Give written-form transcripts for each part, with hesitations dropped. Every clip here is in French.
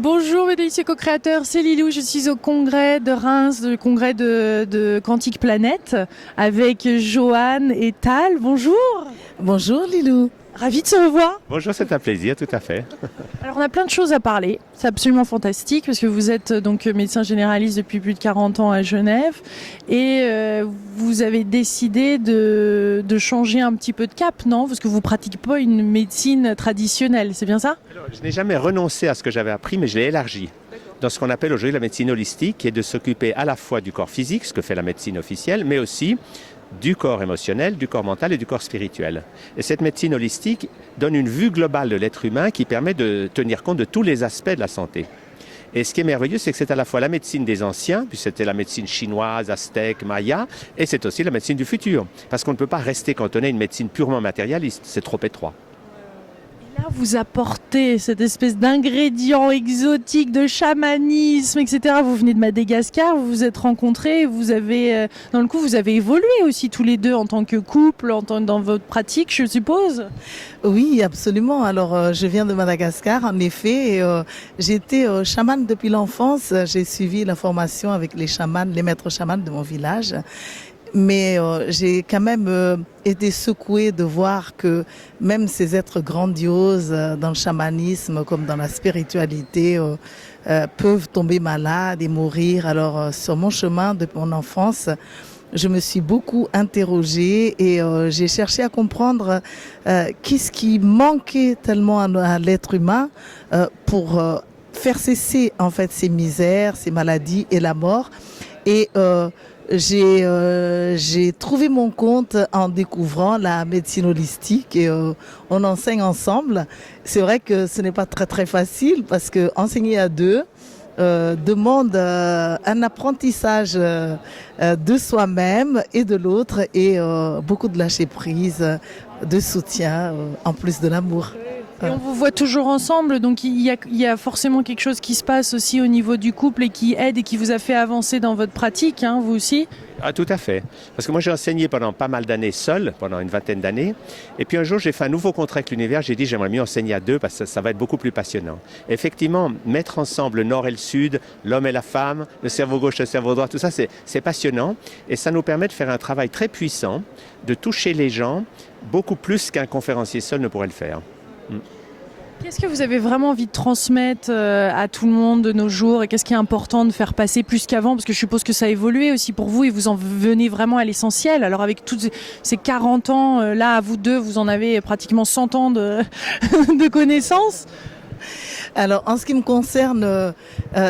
Bonjour mes délicieux co-créateurs, c'est Lilou, je suis au congrès de Reims, le congrès de Quantique Planète avec Joanne et Tal. Bonjour. Bonjour Lilou. Ravi de se revoir. Bonjour, c'est un plaisir, tout à fait. Alors on a plein de choses à parler, c'est absolument fantastique parce que vous êtes donc médecin généraliste depuis plus de 40 ans à Genève et vous avez décidé de changer un petit peu de cap, non? Parce que vous pratiquez pas une médecine traditionnelle, c'est bien ça? Alors, je n'ai jamais renoncé à ce que j'avais appris, mais je l'ai élargi. Dans ce qu'on appelle aujourd'hui la médecine holistique, qui est de s'occuper à la fois du corps physique, ce que fait la médecine officielle, mais aussi du corps émotionnel, du corps mental et du corps spirituel. Et cette médecine holistique donne une vue globale de l'être humain qui permet de tenir compte de tous les aspects de la santé. Et ce qui est merveilleux, c'est que c'est à la fois la médecine des anciens, puis c'était la médecine chinoise, aztèque, maya, et c'est aussi la médecine du futur. Parce qu'on ne peut pas rester cantonné à une médecine purement matérialiste, c'est trop étroit. Là, vous apportez cette espèce d'ingrédient exotique de chamanisme, etc. Vous venez de Madagascar, vous vous êtes rencontrés, vous avez, dans le coup, vous avez évolué aussi tous les deux en tant que couple, dans votre pratique, je suppose. Oui, absolument. Alors, je viens de Madagascar, en effet. J'étais chamane depuis l'enfance. J'ai suivi la formation avec les chamans, les maîtres chamans de mon village. Mais j'ai quand même été secouée de voir que même ces êtres grandioses dans le chamanisme comme dans la spiritualité peuvent tomber malades et mourir. Alors sur mon chemin de mon enfance, je me suis beaucoup interrogée et j'ai cherché à comprendre qu'est-ce qui manquait tellement à l'être humain pour faire cesser en fait ces misères, ces maladies et la mort. Et j'ai trouvé mon compte en découvrant la médecine holistique et on enseigne ensemble. C'est vrai que ce n'est pas très très facile parce que enseigner à deux demande un apprentissage de soi-même et de l'autre et beaucoup de lâcher prise, de soutien en plus de l'amour. Et on vous voit toujours ensemble, donc il y a forcément quelque chose qui se passe aussi au niveau du couple et qui aide et qui vous a fait avancer dans votre pratique, hein, vous aussi? Ah, tout à fait. Parce que moi, j'ai enseigné pendant pas mal d'années seul, pendant une vingtaine d'années. Et puis un jour, j'ai fait un nouveau contrat avec l'univers. J'ai dit, j'aimerais mieux enseigner à deux parce que ça va être beaucoup plus passionnant. Effectivement, mettre ensemble le nord et le sud, l'homme et la femme, le cerveau gauche et le cerveau droit, tout ça, c'est passionnant. Et ça nous permet de faire un travail très puissant, de toucher les gens beaucoup plus qu'un conférencier seul ne pourrait le faire. Qu'est-ce que vous avez vraiment envie de transmettre à tout le monde de nos jours et qu'est-ce qui est important de faire passer plus qu'avant? Parce que je suppose que ça a évolué aussi pour vous et vous en venez vraiment à l'essentiel. Alors avec tous ces 40 ans, là, à vous deux, vous en avez pratiquement 100 ans de, de connaissances. Alors, en ce qui me concerne,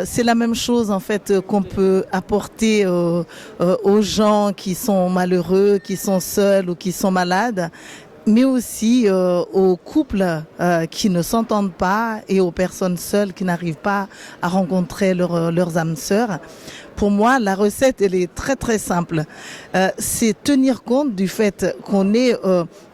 c'est la même chose en fait qu'on peut apporter aux gens qui sont malheureux, qui sont seuls ou qui sont malades, mais aussi aux couples qui ne s'entendent pas et aux personnes seules qui n'arrivent pas à rencontrer leurs âmes sœurs. Pour moi, la recette, elle est très très simple. C'est tenir compte du fait qu'on est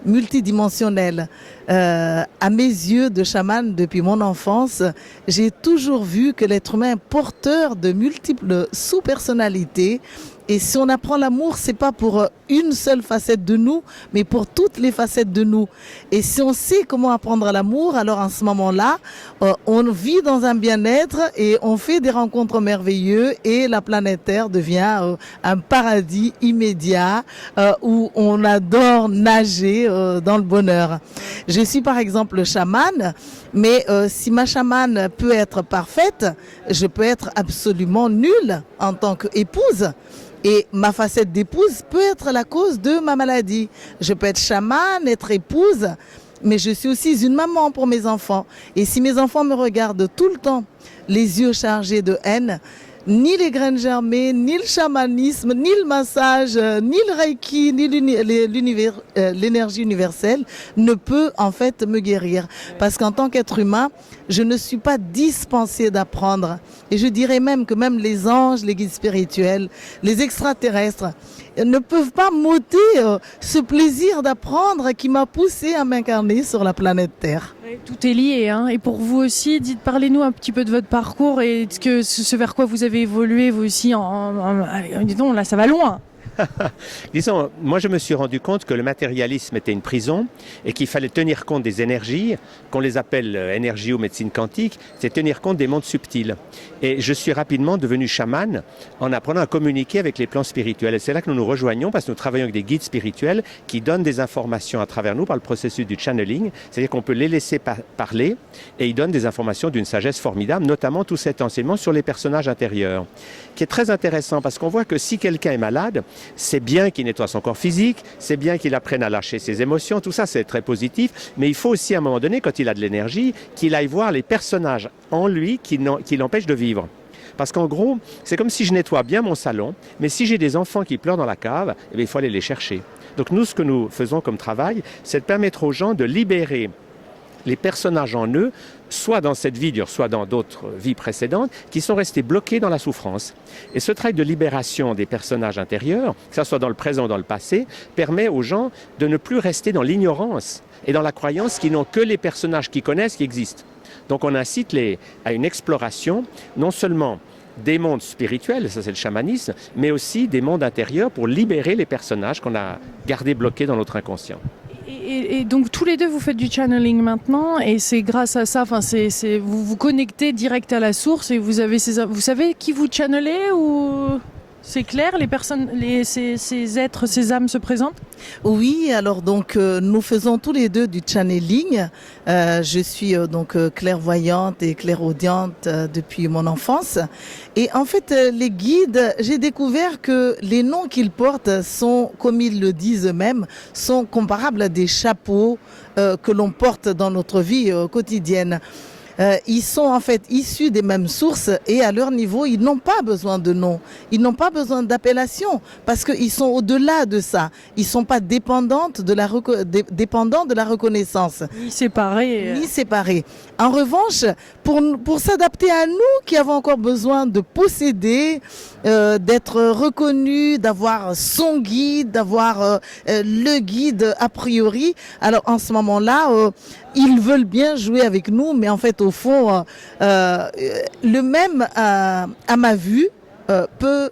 multidimensionnel. À mes yeux de chaman depuis mon enfance, j'ai toujours vu que l'être humain est porteur de multiples sous-personnalités. Et si on apprend l'amour, c'est pas pour une seule facette de nous, mais pour toutes les facettes de nous. Et si on sait comment apprendre l'amour, alors en ce moment-là, on vit dans un bien-être et on fait des rencontres merveilleuses et la planète Terre devient un paradis immédiat où on adore nager dans le bonheur. Je suis par exemple chamane, mais si ma chamane peut être parfaite, je peux être absolument nulle en tant qu'épouse. Et ma facette d'épouse peut être la cause de ma maladie. Je peux être chamane, être épouse, mais je suis aussi une maman pour mes enfants. Et si mes enfants me regardent tout le temps, les yeux chargés de haine, ni les graines germées, ni le chamanisme, ni le massage, ni le reiki, ni l'énergie universelle ne peut en fait me guérir. Parce qu'en tant qu'être humain, je ne suis pas dispensée d'apprendre. Et je dirais même que même les anges, les guides spirituels, les extraterrestres ne peuvent pas m'ôter ce plaisir d'apprendre qui m'a poussé à m'incarner sur la planète Terre. Tout est lié, hein. Et pour vous aussi, parlez-nous un petit peu de votre parcours et ce vers quoi vous avez évolué vous aussi. Dis donc, là, ça va loin. Disons, moi je me suis rendu compte que le matérialisme était une prison et qu'il fallait tenir compte des énergies, qu'on les appelle énergie ou médecine quantique, c'est tenir compte des mondes subtils. Et je suis rapidement devenu chaman en apprenant à communiquer avec les plans spirituels. Et c'est là que nous nous rejoignons parce que nous travaillons avec des guides spirituels qui donnent des informations à travers nous par le processus du channeling, c'est-à-dire qu'on peut les laisser parler et ils donnent des informations d'une sagesse formidable, notamment tout cet enseignement sur les personnages intérieurs, qui est très intéressant parce qu'on voit que si quelqu'un est malade, c'est bien qu'il nettoie son corps physique, c'est bien qu'il apprenne à lâcher ses émotions, tout ça c'est très positif, mais il faut aussi à un moment donné, quand il a de l'énergie, qu'il aille voir les personnages en lui qui l'empêchent de vivre. Parce qu'en gros, c'est comme si je nettoie bien mon salon, mais si j'ai des enfants qui pleurent dans la cave, eh bien, il faut aller les chercher. Donc nous, ce que nous faisons comme travail, c'est de permettre aux gens de libérer les personnages en eux, soit dans cette vie dure, soit dans d'autres vies précédentes, qui sont restés bloqués dans la souffrance. Et ce travail de libération des personnages intérieurs, que ce soit dans le présent ou dans le passé, permet aux gens de ne plus rester dans l'ignorance et dans la croyance qu'ils n'ont que les personnages qu'ils connaissent qui existent. Donc on incite à une exploration, non seulement des mondes spirituels, ça c'est le chamanisme, mais aussi des mondes intérieurs pour libérer les personnages qu'on a gardés bloqués dans notre inconscient. Et donc tous les deux vous faites du channeling maintenant et c'est grâce à ça, vous vous connectez direct à la source et vous savez qui vous channelez ou c'est clair, les personnes, ces êtres, ces âmes se présentent? Oui, alors donc nous faisons tous les deux du channeling. Je suis donc clairvoyante et clairaudiente depuis mon enfance. Et en fait, les guides, j'ai découvert que les noms qu'ils portent sont, comme ils le disent eux-mêmes, sont comparables à des chapeaux que l'on porte dans notre vie quotidienne. Ils sont en fait issus des mêmes sources et à leur niveau, ils n'ont pas besoin de nom. Ils n'ont pas besoin d'appellation parce qu'ils sont au-delà de ça. Ils sont pas dépendants de la reconnaissance. Ni séparés. Ni séparés. En revanche, pour s'adapter à nous qui avons encore besoin de posséder, d'être reconnus, d'avoir son guide, d'avoir le guide a priori. Alors en ce moment-là, ils veulent bien jouer avec nous, mais en fait au fond, le même à ma vue peut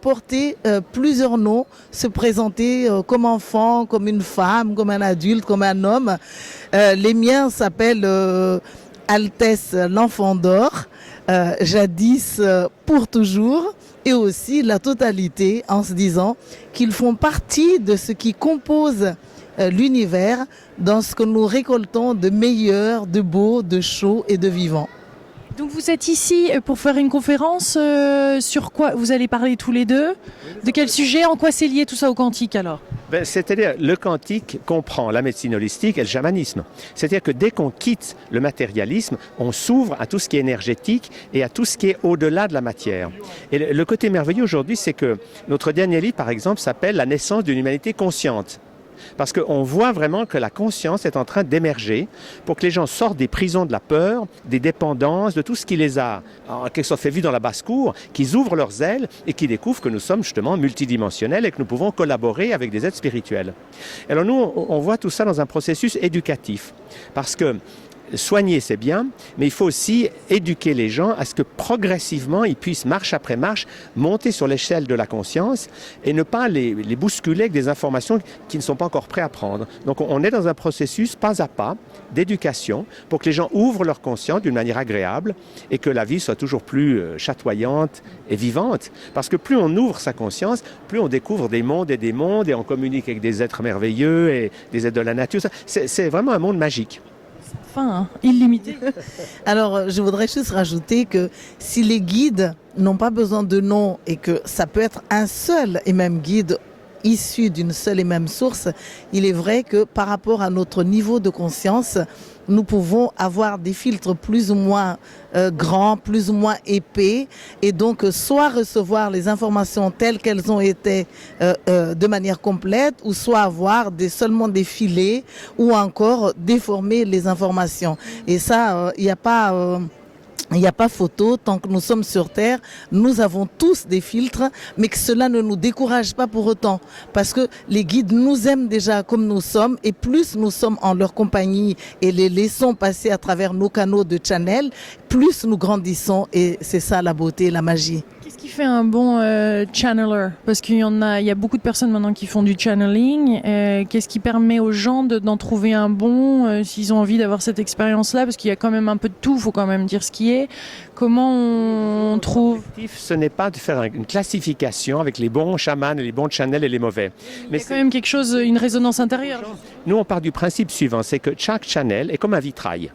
porter plusieurs noms, se présenter comme enfant, comme une femme, comme un adulte, comme un homme. Les miens s'appellent Altesse l'enfant d'or, jadis pour toujours, et aussi la totalité en se disant qu'ils font partie de ce qui compose l'univers dans ce que nous récoltons de meilleur, de beau, de chaud et de vivant. Donc vous êtes ici pour faire une conférence sur quoi vous allez parler tous les deux? De quel sujet? En quoi c'est lié tout ça au quantique alors? C'est-à-dire le quantique comprend la médecine holistique et le chamanisme. C'est-à-dire que dès qu'on quitte le matérialisme, on s'ouvre à tout ce qui est énergétique et à tout ce qui est au-delà de la matière. Et le côté merveilleux aujourd'hui, c'est que notre dernier livre, par exemple, s'appelle « La naissance d'une humanité consciente ». Parce qu'on voit vraiment que la conscience est en train d'émerger pour que les gens sortent des prisons de la peur, des dépendances, de tout ce qui les a en quelque sorte fait vivre dans la basse-cour, qu'ils ouvrent leurs ailes et qu'ils découvrent que nous sommes justement multidimensionnels et que nous pouvons collaborer avec des êtres spirituels. Alors nous, on voit tout ça dans un processus éducatif. Parce que soigner, c'est bien, mais il faut aussi éduquer les gens à ce que progressivement, ils puissent, marche après marche, monter sur l'échelle de la conscience et ne pas les bousculer avec des informations qui ne sont pas encore prêts à prendre. Donc on est dans un processus pas à pas d'éducation pour que les gens ouvrent leur conscience d'une manière agréable et que la vie soit toujours plus chatoyante et vivante. Parce que plus on ouvre sa conscience, plus on découvre des mondes et on communique avec des êtres merveilleux et des êtres de la nature. C'est vraiment un monde magique. Illimité. Alors, je voudrais juste rajouter que si les guides n'ont pas besoin de nom et que ça peut être un seul et même guide issu d'une seule et même source, il est vrai que par rapport à notre niveau de conscience, nous pouvons avoir des filtres plus ou moins grands, plus ou moins épais, et donc soit recevoir les informations telles qu'elles ont été de manière complète, ou soit avoir seulement des filets, ou encore déformer les informations. Et ça, il n'y a pas... Il n'y a pas photo, tant que nous sommes sur Terre, nous avons tous des filtres, mais que cela ne nous décourage pas pour autant. Parce que les guides nous aiment déjà comme nous sommes, et plus nous sommes en leur compagnie et les laissons passer à travers nos canaux de channel, plus nous grandissons, et c'est ça la beauté, la magie. Qu'est-ce qui fait un bon channeler? Parce il y a beaucoup de personnes maintenant qui font du channeling. Qu'est-ce qui permet aux gens d'en trouver un bon s'ils ont envie d'avoir cette expérience-là? Parce qu'il y a quand même un peu de tout, il faut quand même dire ce qui est. Comment on trouve? L'objectif, ce n'est pas de faire une classification avec les bons chamans, les bons channels et les mauvais. Mais il y a quand même quelque chose, une résonance intérieure. Nous, on part du principe suivant, c'est que chaque channel est comme un vitrail.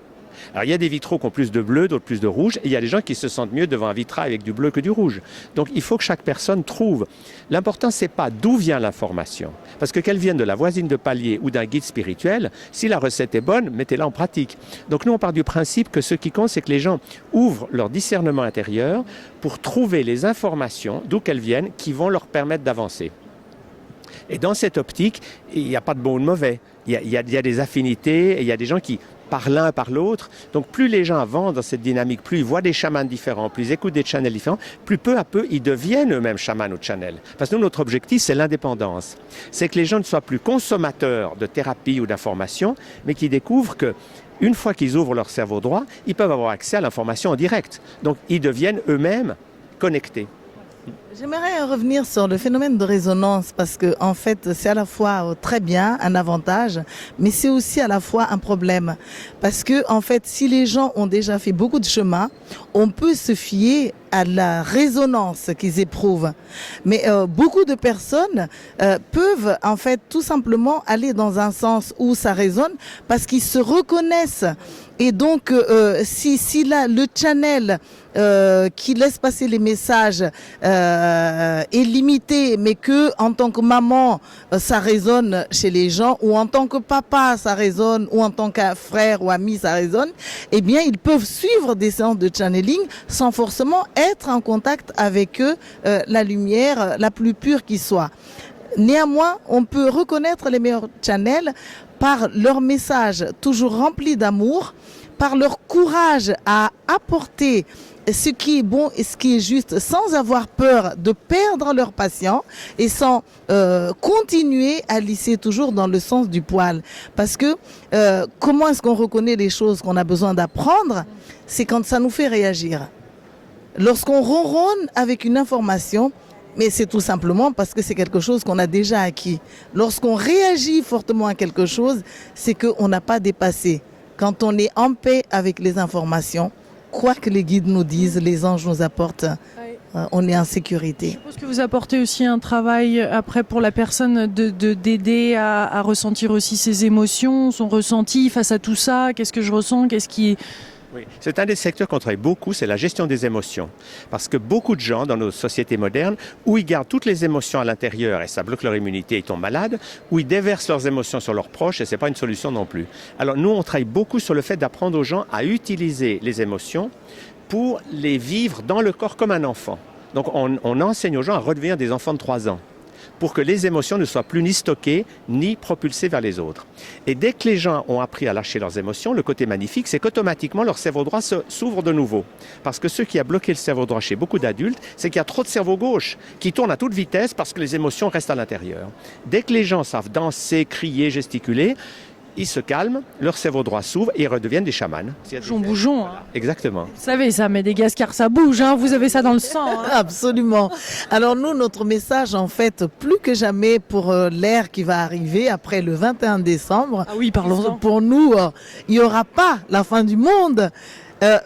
Alors, il y a des vitraux qui ont plus de bleu, d'autres plus de rouge, et il y a des gens qui se sentent mieux devant un vitrail avec du bleu que du rouge. Donc, il faut que chaque personne trouve. L'important, c'est pas d'où vient l'information. Parce que qu'elle vienne de la voisine de palier ou d'un guide spirituel, si la recette est bonne, mettez-la en pratique. Donc, nous, on part du principe que ce qui compte, c'est que les gens ouvrent leur discernement intérieur pour trouver les informations, d'où qu'elles viennent, qui vont leur permettre d'avancer. Et dans cette optique, il n'y a pas de bon ou de mauvais. Il y a des affinités, et il y a des gens qui par l'un, par l'autre. Donc plus les gens avancent dans cette dynamique, plus ils voient des chamans différents, plus ils écoutent des channels différents, plus peu à peu ils deviennent eux-mêmes chamans ou channels. Parce que nous, notre objectif, c'est l'indépendance. C'est que les gens ne soient plus consommateurs de thérapie ou d'information, mais qu'ils découvrent que une fois qu'ils ouvrent leur cerveau droit, ils peuvent avoir accès à l'information en direct. Donc ils deviennent eux-mêmes connectés. J'aimerais revenir sur le phénomène de résonance parce que en fait c'est à la fois très bien, un avantage, mais c'est aussi à la fois un problème parce que en fait si les gens ont déjà fait beaucoup de chemin, on peut se fier à la résonance qu'ils éprouvent. Mais beaucoup de personnes peuvent en fait tout simplement aller dans un sens où ça résonne parce qu'ils se reconnaissent. Et donc, si là, le channel qui laisse passer les messages est limité, mais que en tant que maman, ça résonne chez les gens, ou en tant que papa, ça résonne, ou en tant qu'un frère ou ami, ça résonne, eh bien, ils peuvent suivre des séances de channeling sans forcément être en contact avec eux, la lumière la plus pure qui soit. Néanmoins, on peut reconnaître les meilleurs channels par leur message toujours rempli d'amour, par leur courage à apporter ce qui est bon et ce qui est juste sans avoir peur de perdre leurs patients et sans continuer à lisser toujours dans le sens du poil. Parce que comment est-ce qu'on reconnaît les choses qu'on a besoin d'apprendre? C'est quand ça nous fait réagir. Lorsqu'on ronronne avec une information, mais c'est tout simplement parce que c'est quelque chose qu'on a déjà acquis. Lorsqu'on réagit fortement à quelque chose, c'est qu'on n'a pas dépassé. Quand on est en paix avec les informations, quoi que les guides nous disent, les anges nous apportent, on est en sécurité. Je suppose que vous apportez aussi un travail après pour la personne d'aider à ressentir aussi ses émotions, son ressenti face à tout ça. Qu'est-ce que je ressens? Qu'est-ce qui... Oui, c'est un des secteurs qu'on travaille beaucoup, c'est la gestion des émotions. Parce que beaucoup de gens dans nos sociétés modernes, où ils gardent toutes les émotions à l'intérieur et ça bloque leur immunité, ils tombent malades, où ils déversent leurs émotions sur leurs proches et ce n'est pas une solution non plus. Alors nous, on travaille beaucoup sur le fait d'apprendre aux gens à utiliser les émotions pour les vivre dans le corps comme un enfant. Donc on enseigne aux gens à redevenir des enfants de 3 ans, pour que les émotions ne soient plus ni stockées, ni propulsées vers les autres. Et dès que les gens ont appris à lâcher leurs émotions, le côté magnifique, c'est qu'automatiquement, leur cerveau droit s'ouvre de nouveau. Parce que ce qui a bloqué le cerveau droit chez beaucoup d'adultes, c'est qu'il y a trop de cerveau gauche qui tourne à toute vitesse parce que les émotions restent à l'intérieur. Dès que les gens savent danser, crier, gesticuler, ils se calment, leur cerveau droit s'ouvre et ils redeviennent des chamans. Bougeons. Hein. Exactement. Vous savez, ça met des Gascars, ça bouge, hein, vous avez ça dans le sang. Hein. Absolument. Alors nous, notre message, en fait, plus que jamais pour l'ère qui va arriver après le 21 décembre. Ah oui, parlons-en. Pour nous, il n'y aura pas la fin du monde,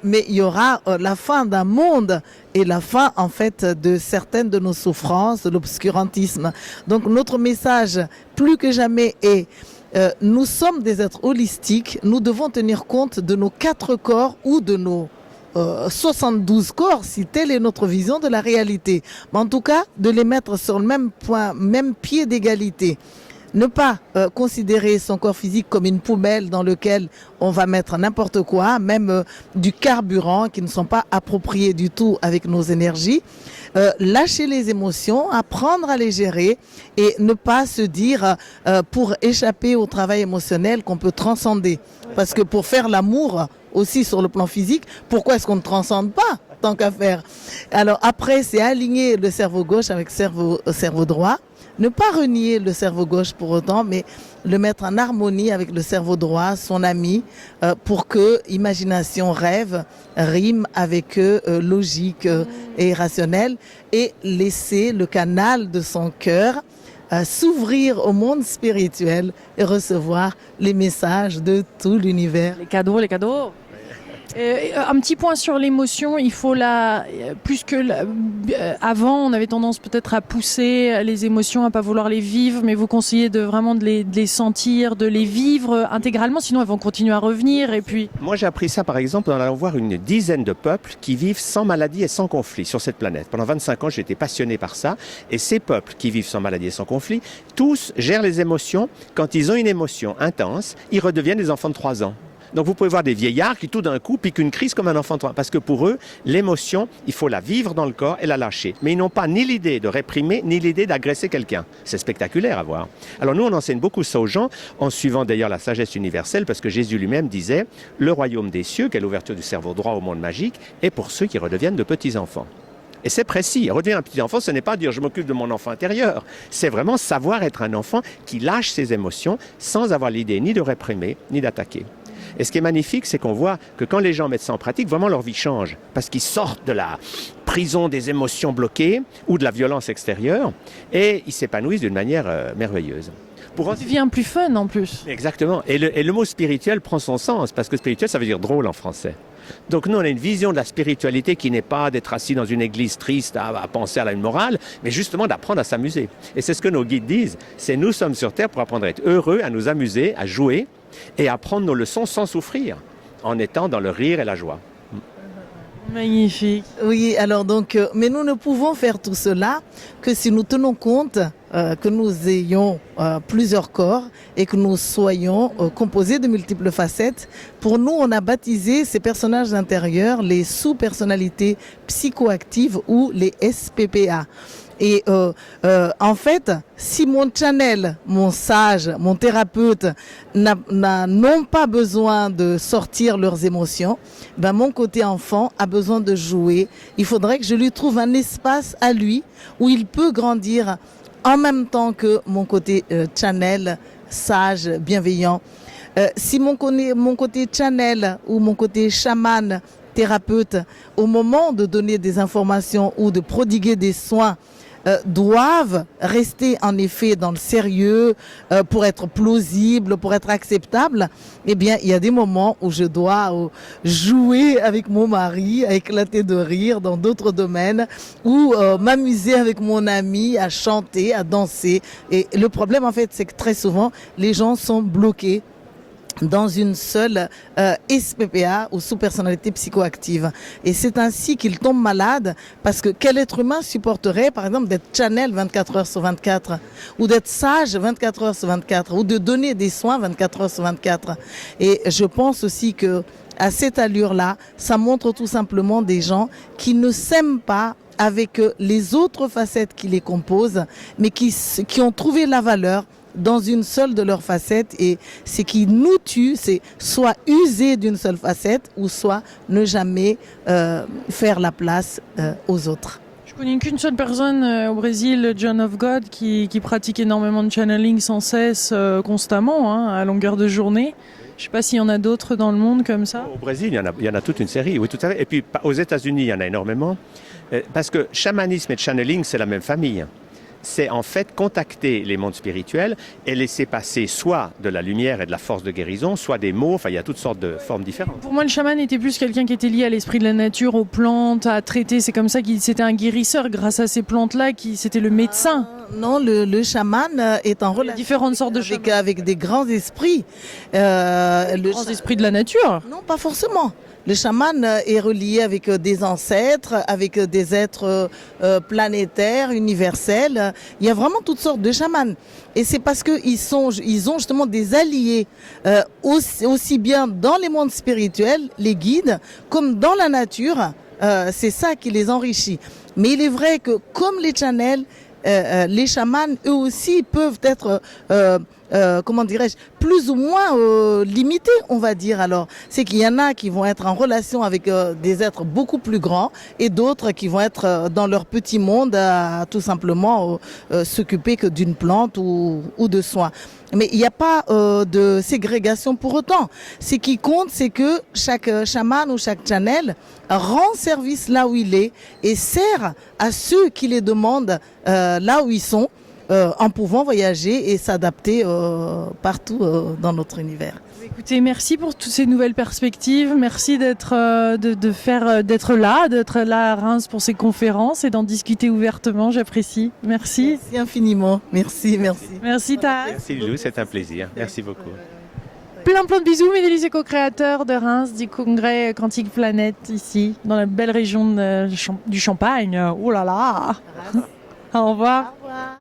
mais il y aura la fin d'un monde et la fin, en fait, de certaines de nos souffrances, de l'obscurantisme. Donc notre message, plus que jamais, est... nous sommes des êtres holistiques, nous devons tenir compte de nos 4 corps ou de nos 72 corps, si telle est notre vision de la réalité. Mais en tout cas, de les mettre sur le même point, même pied d'égalité. Ne pas considérer son corps physique comme une poubelle dans laquelle on va mettre n'importe quoi, même du carburant qui ne sont pas appropriés du tout avec nos énergies. Lâcher les émotions, apprendre à les gérer et ne pas se dire pour échapper au travail émotionnel qu'on peut transcender. Parce que pour faire l'amour aussi sur le plan physique, pourquoi est-ce qu'on ne transcende pas tant qu'à faire? Alors après, c'est aligner le cerveau gauche avec le cerveau droit, ne pas renier le cerveau gauche pour autant, mais le mettre en harmonie avec le cerveau droit, son ami, pour que imagination, rêve rime avec logique et rationnel, et laisser le canal de son cœur s'ouvrir au monde spirituel et recevoir les messages de tout l'univers. Les cadeaux, les cadeaux. Un petit point sur l'émotion, il faut avant, on avait tendance peut-être à pousser les émotions, à pas vouloir les vivre, mais vous conseillez vraiment de les sentir, de les vivre intégralement, sinon elles vont continuer à revenir. Et puis, moi j'ai appris ça par exemple en allant voir une dizaine de peuples qui vivent sans maladie et sans conflit sur cette planète. Pendant 25 ans, j'ai été passionné par ça, et ces peuples qui vivent sans maladie et sans conflit, tous gèrent les émotions. Quand ils ont une émotion intense, ils redeviennent des enfants de 3 ans. Donc vous pouvez voir des vieillards qui tout d'un coup piquent une crise comme un enfant de 3 ans. Parce que pour eux, l'émotion, il faut la vivre dans le corps et la lâcher. Mais ils n'ont pas ni l'idée de réprimer, ni l'idée d'agresser quelqu'un. C'est spectaculaire à voir. Alors nous, on enseigne beaucoup ça aux gens, en suivant d'ailleurs la sagesse universelle, parce que Jésus lui-même disait « Le royaume des cieux, qui est l'ouverture du cerveau droit au monde magique, est pour ceux qui redeviennent de petits-enfants. » Et c'est précis. Redevenir un petit enfant, ce n'est pas dire je m'occupe de mon enfant intérieur. C'est vraiment savoir être un enfant qui lâche ses émotions sans avoir l'idée ni de réprimer, ni d'attaquer. Et ce qui est magnifique, c'est qu'on voit que quand les gens mettent ça en pratique, vraiment leur vie change. Parce qu'ils sortent de la prison des émotions bloquées ou de la violence extérieure et ils s'épanouissent d'une manière merveilleuse. Ça devient plus fun en plus. Exactement. Et le mot spirituel prend son sens, parce que spirituel, ça veut dire drôle en français. Donc nous, on a une vision de la spiritualité qui n'est pas d'être assis dans une église triste à penser à la morale, mais justement d'apprendre à s'amuser. Et c'est ce que nos guides disent, c'est nous sommes sur Terre pour apprendre à être heureux, à nous amuser, à jouer et à prendre nos leçons sans souffrir, en étant dans le rire et la joie. Magnifique. Oui, alors donc, mais nous ne pouvons faire tout cela que si nous tenons compte que nous ayons plusieurs corps et que nous soyons composés de multiples facettes. Pour nous, on a baptisé ces personnages intérieurs les sous-personnalités psychoactives ou les SPPA. Et en fait, si mon channel, mon sage, mon thérapeute n'ont pas besoin de sortir leurs émotions, ben mon côté enfant a besoin de jouer. Il faudrait que je lui trouve un espace à lui où il peut grandir en même temps que mon côté channel, sage, bienveillant. Si mon côté channel ou mon côté chaman, thérapeute, au moment de donner des informations ou de prodiguer des soins, doivent rester en effet dans le sérieux pour être plausible, pour être acceptable, eh bien il y a des moments où je dois jouer avec mon mari, à éclater de rire dans d'autres domaines, ou m'amuser avec mon ami, à chanter, à danser. Et le problème en fait, c'est que très souvent les gens sont bloqués dans une seule SPPA ou sous-personnalité psychoactive. Et c'est ainsi qu'ils tombent malades, parce que quel être humain supporterait, par exemple, d'être channel 24 heures sur 24, ou d'être sage 24 heures sur 24, ou de donner des soins 24 heures sur 24. Et je pense aussi que à cette allure-là, ça montre tout simplement des gens qui ne s'aiment pas avec les autres facettes qui les composent, mais qui ont trouvé la valeur dans une seule de leurs facettes, et ce qui nous tue, c'est soit user d'une seule facette ou soit ne jamais faire la place aux autres. Je connais qu'une seule personne au Brésil, John of God, qui pratique énormément de channeling sans cesse, constamment, à longueur de journée. Je ne sais pas s'il y en a d'autres dans le monde comme ça. Au Brésil, il y en a toute une série, oui, tout à fait. Et puis aux États-Unis, il y en a énormément. Parce que chamanisme et channeling, c'est la même famille. C'est en fait contacter les mondes spirituels et laisser passer soit de la lumière et de la force de guérison, soit des mots, enfin il y a toutes sortes de formes différentes. Pour moi, le chaman était plus quelqu'un qui était lié à l'esprit de la nature, aux plantes, à traiter. C'est comme ça qu'il c'était un guérisseur grâce à ces plantes-là, c'était le médecin. Non, le chaman est en relation différentes sortes de chamans. Avec des grands esprits. Les grands esprits de la nature? Non, pas forcément. Le chaman est relié avec des ancêtres, avec des êtres planétaires, universels. Il y a vraiment toutes sortes de chamans. Et c'est parce qu'ils ont justement des alliés aussi bien dans les mondes spirituels, les guides, comme dans la nature. C'est ça qui les enrichit. Mais il est vrai que comme les channels, les chamans, eux aussi, peuvent être comment dirais-je, plus ou moins limitées, on va dire. Alors, c'est qu'il y en a qui vont être en relation avec des êtres beaucoup plus grands et d'autres qui vont être dans leur petit monde à tout simplement s'occuper que d'une plante ou de soins. Mais il n'y a pas de ségrégation pour autant. Ce qui compte, c'est que chaque chaman ou chaque channel rend service là où il est et sert à ceux qui les demandent là où ils sont, en pouvant voyager et s'adapter partout dans notre univers. Écoutez, merci pour toutes ces nouvelles perspectives. Merci d'être là à Reims pour ces conférences et d'en discuter ouvertement. J'apprécie. Merci. Merci infiniment. Merci. Merci Tahar. Merci Lilou, c'est un plaisir. Merci beaucoup. Plein de bisous, mes délicieux co-créateurs de Reims, du congrès Quantique Planète, ici, dans la belle région du Champagne. Oh là là. Au revoir. Au revoir.